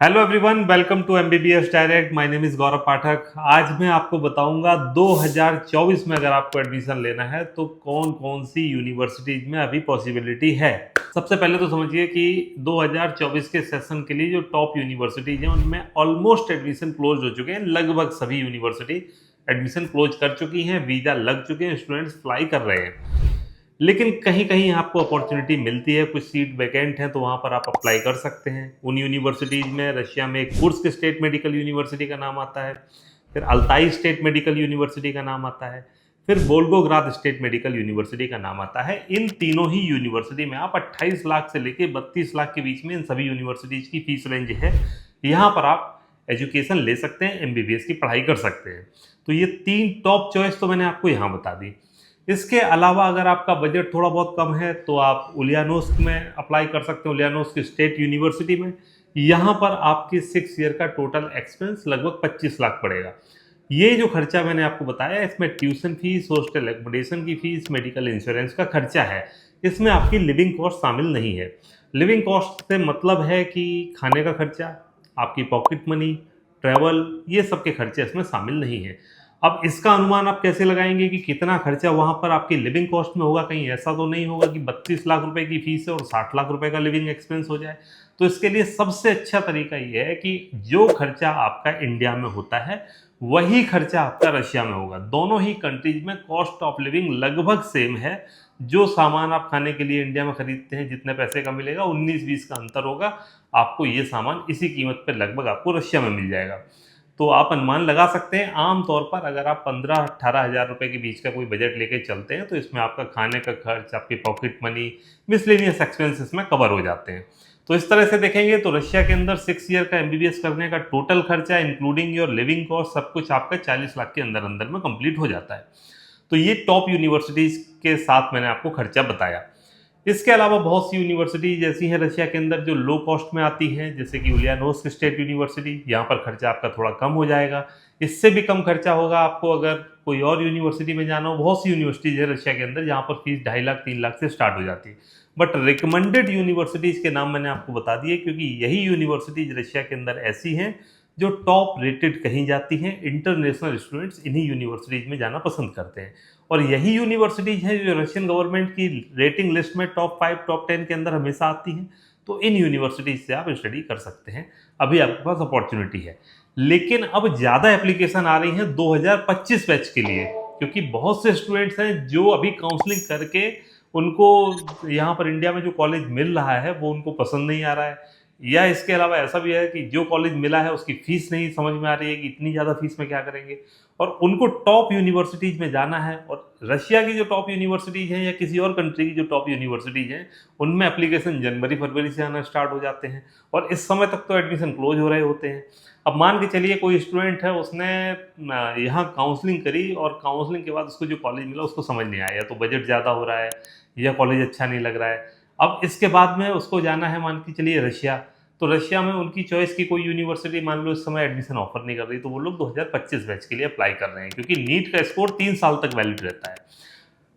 Hello everyone, welcome to MBBS direct. My name is Gaurav Pathak. आज मैं आपको बताऊंगा 2024 में अगर आपको एडमिशन लेना है तो कौन कौन सी यूनिवर्सिटीज में अभी पॉसिबिलिटी है। सबसे पहले तो समझिए कि 2024 के सेशन के लिए जो टॉप यूनिवर्सिटीज हैं उनमें ऑलमोस्ट एडमिशन क्लोज हो चुके हैं। लगभग सभी यूनिवर्सिटी एडमिशन क्लोज कर चुकी हैं, वीजा लग चुके हैं, स्टूडेंट्स फ्लाई कर रहे हैं। लेकिन कहीं कहीं आपको अपॉर्चुनिटी मिलती है, कुछ सीट वैकेंट है तो वहां पर आप अप्लाई कर सकते हैं। उन यूनिवर्सिटीज में रशिया में कुर्स्क स्टेट मेडिकल यूनिवर्सिटी का नाम आता है, फिर अल्ताई स्टेट मेडिकल यूनिवर्सिटी का नाम आता है, फिर वोल्गोग्राद स्टेट मेडिकल यूनिवर्सिटी का नाम आता है। इन तीनों ही यूनिवर्सिटी में आप 28 लाख से लेकर 32 लाख के बीच में इन सभी यूनिवर्सिटीज की फीस रेंज है। यहाँ पर आप एजुकेशन ले सकते हैं, एमबीबीएस की पढ़ाई कर सकते हैं। तो ये तीन टॉप चॉइस तो मैंने आपको यहाँ बता दी। इसके अलावा अगर आपका बजट थोड़ा बहुत कम है तो आप उलियानोस्क में अप्लाई कर सकते हैं, उलियानोस्क स्टेट यूनिवर्सिटी में। यहाँ पर आपकी 6 ईयर का टोटल एक्सपेंस लगभग 25 लाख पड़ेगा। ये जो खर्चा मैंने आपको बताया, इसमें ट्यूशन फीस, हॉस्टल एकोमोडेशन की फीस, मेडिकल इंश्योरेंस का खर्चा है। इसमें आपकी लिविंग कॉस्ट शामिल नहीं है। लिविंग कॉस्ट से मतलब है कि खाने का खर्चा, आपकी पॉकेट मनी, ट्रैवल, ये सब के खर्चे इसमें शामिल नहीं है। अब इसका अनुमान आप कैसे लगाएंगे कि कितना खर्चा वहां पर आपकी लिविंग कॉस्ट में होगा? कहीं ऐसा तो नहीं होगा कि 32 लाख रुपए की फीस है और 60 लाख रुपए का लिविंग एक्सपेंस हो जाए। तो इसके लिए सबसे अच्छा तरीका ये है कि जो खर्चा आपका इंडिया में होता है वही खर्चा आपका रशिया में होगा। दोनों ही कंट्रीज में कॉस्ट ऑफ लिविंग लगभग सेम है। जो सामान आप खाने के लिए इंडिया में खरीदते हैं, जितने पैसे का मिलेगा, 19-20 का अंतर होगा। आपको ये सामान इसी कीमत पर लगभग आपको रशिया में मिल जाएगा। तो आप अनुमान लगा सकते हैं, आमतौर पर अगर आप 15-18 हज़ार रुपए के बीच का कोई बजट लेके चलते हैं तो इसमें आपका खाने का खर्च, आपकी पॉकेट मनी, मिसलेनियस एक्सपेंसेस में कवर हो जाते हैं। तो इस तरह से देखेंगे तो रशिया के अंदर 6 ईयर का एमबीबीएस करने का टोटल खर्चा इंक्लूडिंग योर लिविंग कॉस्ट सब कुछ आपका 40 लाख के अंदर अंदर में कंप्लीट हो जाता है। तो ये टॉप यूनिवर्सिटीज के साथ मैंने आपको खर्चा बताया। इसके अलावा बहुत सी यूनिवर्सिटीज ऐसी हैं रशिया के अंदर जो लो कॉस्ट में आती हैं, जैसे कि उलियानोस्क स्टेट यूनिवर्सिटी। यहाँ पर खर्चा आपका थोड़ा कम हो जाएगा। इससे भी कम खर्चा होगा आपको अगर कोई और यूनिवर्सिटी में जाना हो। बहुत सी यूनिवर्सिटीज है रशिया के अंदर जहाँ पर फीस 2.5 लाख 3 लाख से स्टार्ट हो जाती है। बट रिकमेंडेड यूनिवर्सिटीज के नाम मैंने आपको बता दिए, क्योंकि यही यूनिवर्सिटीज रशिया के अंदर ऐसी हैं जो टॉप रेटेड कहीं जाती हैं। इंटरनेशनल स्टूडेंट्स इन्हीं यूनिवर्सिटीज में जाना पसंद करते हैं और यही यूनिवर्सिटीज हैं जो रशियन गवर्नमेंट की रेटिंग लिस्ट में टॉप 5 टॉप 10 के अंदर हमेशा आती हैं। तो इन यूनिवर्सिटीज से आप स्टडी कर सकते हैं। अभी आपके पास अपॉर्चुनिटी है। लेकिन अब ज़्यादा एप्लीकेशन आ रही हैं 2025 बैच के लिए, क्योंकि बहुत से स्टूडेंट्स हैं जो अभी काउंसलिंग करके उनको यहाँ पर इंडिया में जो कॉलेज मिल रहा है वो उनको पसंद नहीं आ रहा है, या इसके अलावा ऐसा भी है कि जो कॉलेज मिला है उसकी फीस नहीं समझ में आ रही है कि इतनी ज़्यादा फीस में क्या करेंगे, और उनको टॉप यूनिवर्सिटीज़ में जाना है। और रशिया की जो टॉप यूनिवर्सिटीज़ हैं या किसी और कंट्री की जो टॉप यूनिवर्सिटीज़ हैं उनमें एप्लीकेशन जनवरी फरवरी से आना स्टार्ट हो जाते हैं और इस समय तक तो एडमिशन क्लोज हो रहे होते हैं। अब मान के चलिए कोई स्टूडेंट है, उसने यहाँ काउंसलिंग करी और काउंसलिंग के बाद उसको जो कॉलेज मिला उसको समझ नहीं आया, या तो बजट ज़्यादा हो रहा है या कॉलेज अच्छा नहीं लग रहा है। अब इसके बाद में उसको जाना है मान के चलिए रशिया। तो रशिया में उनकी चॉइस की कोई यूनिवर्सिटी मान लो इस समय एडमिशन ऑफर नहीं कर रही, तो वो लोग 2025 बैच के लिए अप्लाई कर रहे हैं, क्योंकि नीट का स्कोर 3 साल तक वैलिड रहता है।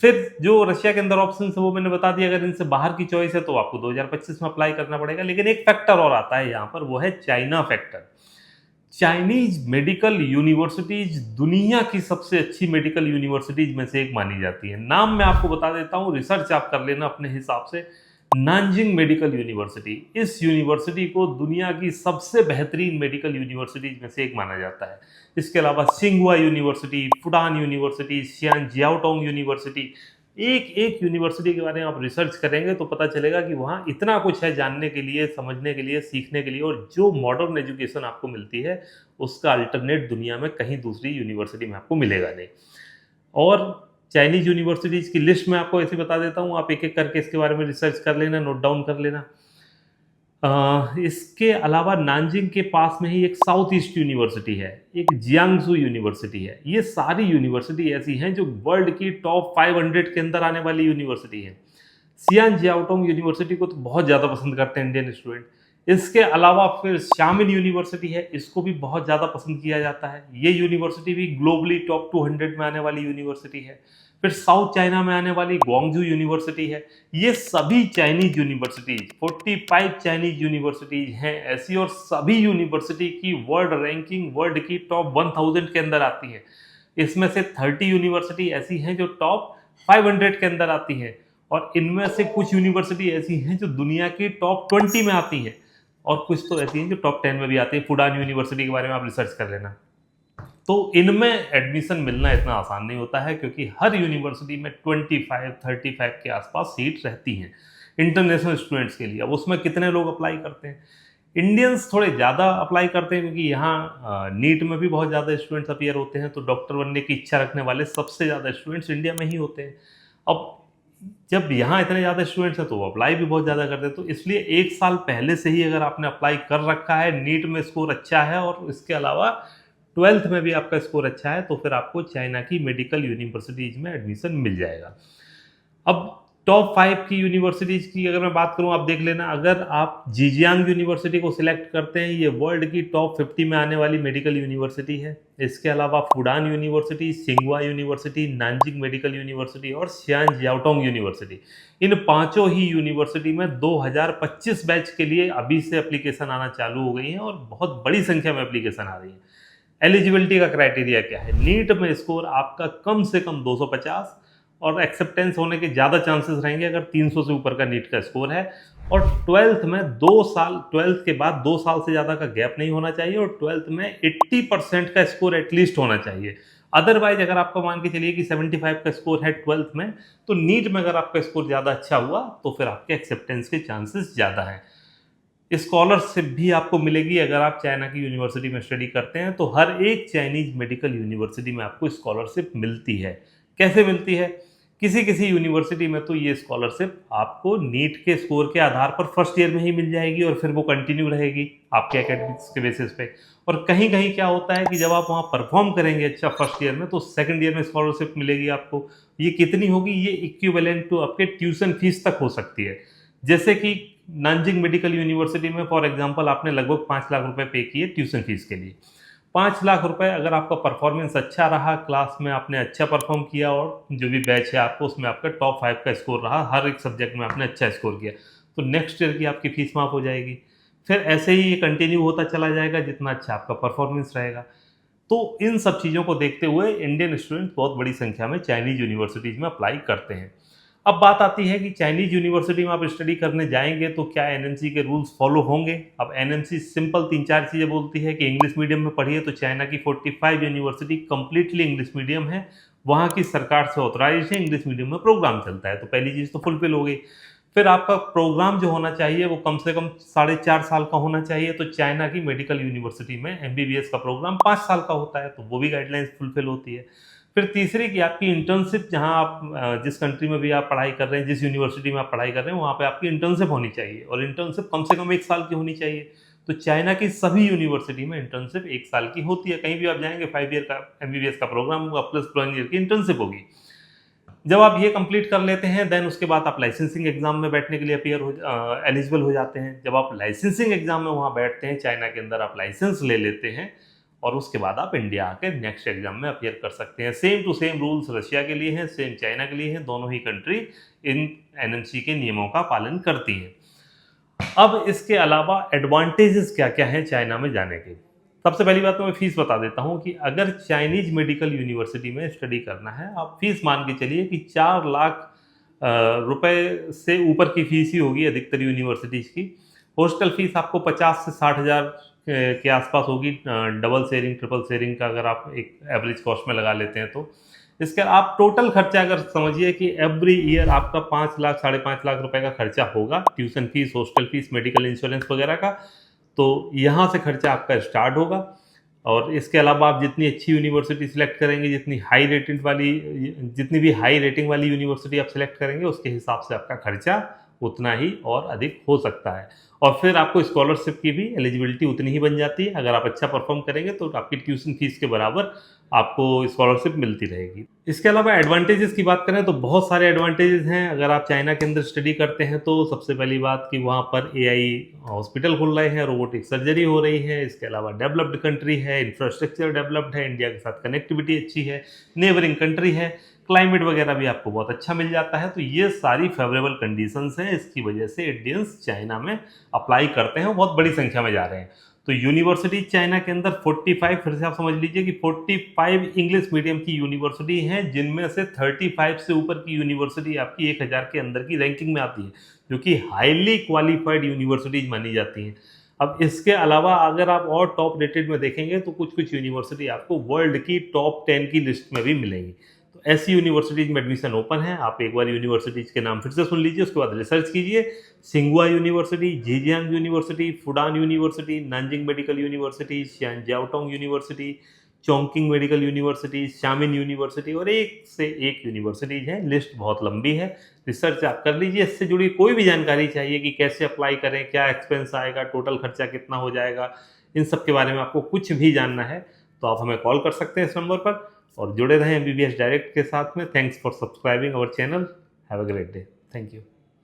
फिर जो रशिया के अंदर ऑप्शन है वो मैंने बता दिया। अगर इनसे बाहर की चॉइस है तो आपको 2025 में अप्लाई करना पड़ेगा। लेकिन एक फैक्टर और आता है यहाँ पर, वो है China factor. Chinese medical universities दुनिया की सबसे अच्छी मेडिकल यूनिवर्सिटीज में से एक मानी जाती है। नाम मैं आपको बता देता हूँ, रिसर्च आप कर लेना अपने हिसाब से। नानजिंग मेडिकल यूनिवर्सिटी, इस यूनिवर्सिटी को दुनिया की सबसे बेहतरीन मेडिकल यूनिवर्सिटीज में से एक माना जाता है। इसके अलावा सिंघुआ यूनिवर्सिटी, फुडान यूनिवर्सिटी, शियान जियाओटोंग यूनिवर्सिटी, एक एक यूनिवर्सिटी के बारे में आप रिसर्च करेंगे तो पता चलेगा कि वहाँ इतना कुछ है जानने के लिए, समझने के लिए, सीखने के लिए। और जो मॉडर्न एजुकेशन आपको मिलती है उसका अल्टरनेट दुनिया में कहीं दूसरी यूनिवर्सिटी में आपको मिलेगा नहीं। और चाइनीज यूनिवर्सिटीज़ की लिस्ट मैं आपको ऐसे बता देता हूँ, आप एक एक करके इसके बारे में रिसर्च कर लेना, नोट डाउन कर लेना। इसके अलावा नानजिंग के पास में ही एक साउथ ईस्ट यूनिवर्सिटी है, एक जियांगसू यूनिवर्सिटी है। ये सारी यूनिवर्सिटी ऐसी हैं जो वर्ल्ड की टॉप 500 के अंदर आने वाली यूनिवर्सिटी है। सियान जियाओटोंग यूनिवर्सिटी को तो बहुत ज़्यादा पसंद करते हैं इंडियन स्टूडेंट। इसके अलावा फिर शामिल यूनिवर्सिटी है, इसको भी बहुत ज़्यादा पसंद किया जाता है। ये यूनिवर्सिटी भी ग्लोबली टॉप 200 में आने वाली यूनिवर्सिटी है। फिर साउथ चाइना में आने वाली ग्वांगजू यूनिवर्सिटी है। ये सभी चाइनीज यूनिवर्सिटीज, 45 चाइनीज यूनिवर्सिटीज हैं ऐसी, और सभी यूनिवर्सिटी की वर्ल्ड रैंकिंग वर्ल्ड की टॉप 1000 के अंदर आती है। इसमें से 30 यूनिवर्सिटी ऐसी हैं जो टॉप 500 के अंदर आती हैं, और इनमें से कुछ यूनिवर्सिटी ऐसी हैं जो दुनिया की टॉप 20 में आती है, और कुछ तो ऐसी हैं जो टॉप 10 में भी आती है। फुडान यूनिवर्सिटी के बारे में आप रिसर्च कर लेना। तो इनमें एडमिशन मिलना इतना आसान नहीं होता है, क्योंकि हर यूनिवर्सिटी में 25-35 के आसपास सीट रहती हैं इंटरनेशनल स्टूडेंट्स के लिए। अब उसमें कितने लोग अप्लाई करते हैं? इंडियंस थोड़े ज़्यादा अप्लाई करते हैं, क्योंकि यहाँ नीट में भी बहुत ज़्यादा स्टूडेंट्स अपीयर होते हैं, तो डॉक्टर बनने की इच्छा रखने वाले सबसे ज़्यादा स्टूडेंट्स इंडिया में ही होते हैं। अब जब यहाँ इतने ज़्यादा स्टूडेंट्स हैं तो वो अप्लाई भी बहुत ज़्यादा करते हैं, तो इसलिए एक साल पहले से ही अगर आपने अप्लाई कर रखा है, नीट में स्कोर अच्छा है और इसके अलावा 12th में भी आपका स्कोर अच्छा है, तो फिर आपको चाइना की मेडिकल यूनिवर्सिटीज़ में एडमिशन मिल जाएगा। अब टॉप 5 की यूनिवर्सिटीज़ की अगर मैं बात करूं, आप देख लेना, अगर आप जीजियांग यूनिवर्सिटी को सिलेक्ट करते हैं, ये वर्ल्ड की टॉप 50 में आने वाली मेडिकल यूनिवर्सिटी है। इसके अलावा फुडान यूनिवर्सिटी, सिंगवा यूनिवर्सिटी, नानजिंग मेडिकल यूनिवर्सिटी और शियान जियाओटोंग यूनिवर्सिटी, इन पांचों ही यूनिवर्सिटी में 2025 बैच के लिए अभी से एप्लीकेशन आना चालू हो गई हैं, और बहुत बड़ी संख्या में एप्लीकेशन आ रही है। एलिजिबिलिटी का क्राइटेरिया क्या है? नीट में स्कोर आपका कम से कम 250, और एक्सेप्टेंस होने के ज़्यादा चांसेस रहेंगे अगर 300 से ऊपर का नीट का स्कोर है। और 12th में 2 साल, 12th के बाद 2 साल से ज़्यादा का गैप नहीं होना चाहिए, और 12th में 80% का स्कोर एटलीस्ट होना चाहिए। अदरवाइज अगर आपको मान के चलिए कि 75 का स्कोर है 12th में, तो नीट में अगर आपका स्कोर ज़्यादा अच्छा हुआ तो फिर आपके एक्सेप्टेंस के चांसेस ज़्यादा हैं। स्कॉलरशिप भी आपको मिलेगी अगर आप चाइना की यूनिवर्सिटी में स्टडी करते हैं, तो हर एक चाइनीज मेडिकल यूनिवर्सिटी में आपको स्कॉलरशिप मिलती है। कैसे मिलती है? किसी किसी यूनिवर्सिटी में तो ये स्कॉलरशिप आपको नीट के स्कोर के आधार पर फर्स्ट ईयर में ही मिल जाएगी, और फिर वो कंटिन्यू रहेगी आपके एकेडमिक्स के बेसिस पे। और कहीं कहीं क्या होता है कि जब आप वहाँ परफॉर्म करेंगे अच्छा फर्स्ट ईयर में, तो सेकंड ईयर में स्कॉलरशिप मिलेगी आपको। ये कितनी होगी? ये इक्विवेलेंट टू आपके ट्यूशन फीस तक हो सकती है। जैसे कि नानजिंग मेडिकल यूनिवर्सिटी में फॉर एग्जांपल आपने लगभग 5 लाख रुपए पे किए ट्यूशन फीस के लिए। 5 लाख रुपए अगर आपका परफॉर्मेंस अच्छा रहा, क्लास में आपने अच्छा परफॉर्म किया, और जो भी बैच है आपको उसमें आपका टॉप 5 का स्कोर रहा, हर एक सब्जेक्ट में आपने अच्छा स्कोर किया, तो नेक्स्ट ईयर की आपकी फीस माफ हो जाएगी। फिर ऐसे ही ये कंटिन्यू होता चला जाएगा जितना अच्छा आपका परफॉर्मेंस रहेगा। तो इन सब चीज़ों को देखते हुए इंडियन स्टूडेंट बहुत बड़ी संख्या में चाइनीज यूनिवर्सिटीज़ में अप्लाई करते हैं। अब बात आती है कि चाइनीज यूनिवर्सिटी में आप स्टडी करने जाएंगे तो क्या एनएमसी के रूल्स फॉलो होंगे? अब एनएमसी सिंपल 3-4 चीज़ें बोलती है कि इंग्लिश मीडियम में पढ़िए, तो चाइना की 45 यूनिवर्सिटी कंप्लीटली इंग्लिश मीडियम है, वहाँ की सरकार से ऑथराइज है, इंग्लिश मीडियम में प्रोग्राम चलता है, तो पहली चीज़ तो फुलफिल हो गई। फिर आपका प्रोग्राम जो होना चाहिए वो कम से कम 4.5 साल का होना चाहिए, तो चाइना की मेडिकल यूनिवर्सिटी में एमबीबीएस का प्रोग्राम 5 साल का होता है, तो वो भी गाइडलाइंस फुलफिल होती है। फिर तीसरी कि आपकी इंटर्नशिप, जहां आप जिस कंट्री में भी आप पढ़ाई कर रहे हैं, जिस यूनिवर्सिटी में आप पढ़ाई कर रहे हैं, वहाँ पे आपकी इंटर्नशिप होनी चाहिए, और इंटर्नशिप कम से कम 1 साल की होनी चाहिए। तो चाइना की सभी यूनिवर्सिटी में इंटर्नशिप 1 साल की होती है। कहीं भी आप जाएंगे 5 ईयर का एमबीबीएस का प्रोग्राम होगा प्लस 1 ईयर की इंटर्नशिप होगी। जब आप ये कंप्लीट कर लेते हैं, देन उसके बाद आप लाइसेंसिंग एग्जाम में बैठने के लिए एलिजिबल हो जाते हैं। जब आप लाइसेंसिंग एग्जाम में वहाँ बैठते हैं, चाइना के अंदर आप लाइसेंस ले लेते हैं, और उसके बाद आप इंडिया आके नेक्स्ट एग्जाम में अपीयर कर सकते हैं। Same to same rules Russia के लिए हैं, सेम चाइना के लिए हैं, दोनों ही कंट्री इन एनएमसी के नियमों का पालन करती हैं। अब इसके अलावा एडवांटेजेस क्या क्या हैं चाइना में जाने के? सबसे पहली बात तो मैं फीस बता देता हूं कि अगर चाइनीज मेडिकल यूनिवर्सिटी में स्टडी करना है, आप फीस मान के चलिए कि 4 लाख रुपए से ऊपर की फीस ही होगी अधिकतर यूनिवर्सिटीज़ की। हॉस्टल फीस आपको 50 से 60 हज़ार के आसपास होगी, डबल शेयरिंग ट्रिपल शेयरिंग का अगर आप एक एवरेज कॉस्ट में लगा लेते हैं तो। इसका आप टोटल खर्चा अगर समझिए कि एवरी ईयर आपका 5 लाख 5.5 लाख रुपए का खर्चा होगा, tuition fees, hostel fees, medical insurance वगैरह का। तो यहाँ से खर्चा आपका स्टार्ट होगा। और इसके अलावा आप जितनी अच्छी यूनिवर्सिटी सिलेक्ट करेंगे, जितनी भी हाई रेटिंग वाली यूनिवर्सिटी आप सिलेक्ट करेंगे, उसके हिसाब से आपका खर्चा उतना ही और अधिक हो सकता है। और फिर आपको स्कॉलरशिप की भी एलिजिबिलिटी उतनी ही बन जाती है। अगर आप अच्छा परफॉर्म करेंगे तो आपकी ट्यूशन फीस के बराबर आपको स्कॉलरशिप मिलती रहेगी। इसके अलावा एडवांटेजेस की बात करें तो बहुत सारे एडवांटेजेस हैं। अगर आप चाइना के अंदर स्टडी करते हैं तो सबसे पहली बात कि वहाँ पर एआई हॉस्पिटल खुल रहे हैं, रोबोटिक सर्जरी हो रही है। इसके अलावा डेवलप्ड कंट्री है, इंफ्रास्ट्रक्चर डेवलप्ड है, इंडिया के साथ कनेक्टिविटी अच्छी है, नेबरिंग कंट्री है। क्लाइमेट वगैरह भी आपको बहुत अच्छा मिल जाता है। तो ये सारी फेवरेबल कंडीशंस हैं, इसकी वजह से इंडियंस चाइना में अप्लाई करते हैं, बहुत बड़ी संख्या में जा रहे हैं। तो यूनिवर्सिटी चाइना के अंदर 45, फिर से आप समझ लीजिए कि 45 इंग्लिश मीडियम की यूनिवर्सिटी हैं, जिनमें से 35 से ऊपर की यूनिवर्सिटी आपकी 1000 के अंदर की रैंकिंग में आती है, जो कि हाईली क्वालिफाइड यूनिवर्सिटीज मानी जाती हैं। अब इसके अलावा अगर आप और टॉप रेटेड में देखेंगे तो कुछ कुछ यूनिवर्सिटी आपको वर्ल्ड की टॉप 10 की लिस्ट में भी मिलेंगी। तो ऐसी यूनिवर्सिटीज में एडमिशन ओपन है। आप एक बार यूनिवर्सिटीज के नाम फिर से सुन लीजिए, उसके बाद रिसर्च कीजिए। सिंगुआ university, Zhejiang university, Fudan university, Nanjing medical university, Xi'an Jiaotong university, Chongqing medical university, Xiamen university और एक से एक यूनिवर्सिटीज हैं। लिस्ट बहुत लंबी है, रिसर्च आप कर लीजिए। इससे जुड़ी कोई भी जानकारी चाहिए कि कैसे अप्लाई करें, क्या एक्सपेंस आएगा, टोटल खर्चा कितना हो जाएगा, इन सब के बारे में आपको कुछ भी जानना है तो आप हमें कॉल कर सकते हैं इस नंबर पर। और जुड़े रहें एमबीबीएस डायरेक्ट के साथ में। Thanks for subscribing our channel. Have a great day. Thank you.